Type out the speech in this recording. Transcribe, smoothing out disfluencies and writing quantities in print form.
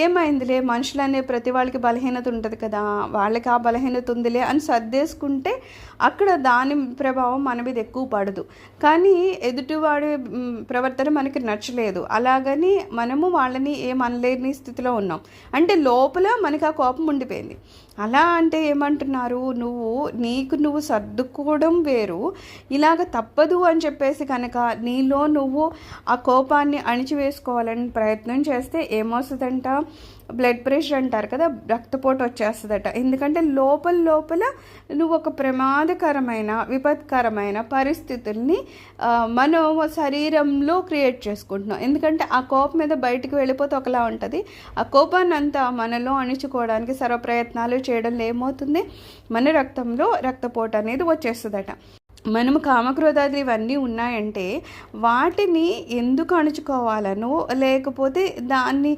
ఏమైందిలే మనుషులనే ప్రతి వాళ్ళకి బలహీనత ఉంటది కదా! వాళ్ళకి ఆ బలహీనత ఉందిలే అని సర్దేసుకుంటే అక్కడ దాని ప్రభావం మన మీద ఎక్కువ పడదు. కానీ ఎదుటివాడి ప్రవర్తన మనకి నచ్చలేదు. అలాగని మనము వాళ్ళని ఏమనలేని స్థితిలో ఉన్నాం. అంటే లోపల మనకు ఆ కోపం ఉండిపోయింది. అలా అంటే ఏమంటున్నారు, నీకు నువ్వు సర్దుకోవడం వేరు. ఇలాగ తప్పదు అని చెప్పేసి కనుక నీలో నువ్వు ఆ కోపాన్ని అణిచివేసుకోవాలని ప్రయత్నం చేస్తే ఏమొస్తదంట, బ్లడ్ ప్రెషర్ అంటారు కదా, రక్తపోటు వచ్చేస్తుందట. ఎందుకంటే లోపల నువ్వు ఒక ప్రమాదకరమైన విపత్కరమైన పరిస్థితుల్ని మనం శరీరంలో క్రియేట్ చేసుకుంటున్నాం. ఎందుకంటే ఆ కోపం మీద బయటికి వెళ్ళిపోతే ఒకలా ఉంటుంది. ఆ కోపాన్ని అంతా మనలో అణిచుకోవడానికి సర్వప్రయత్నాలు చేయడంలో ఏమవుతుంది, మన రక్తంలో రక్తపోటు అనేది వచ్చేస్తుందట. మనము కామక్రోధాదులు ఇవన్నీ ఉన్నాయంటే వాటిని ఎందుకు అణుచుకోవాలనో లేకపోతే దాన్ని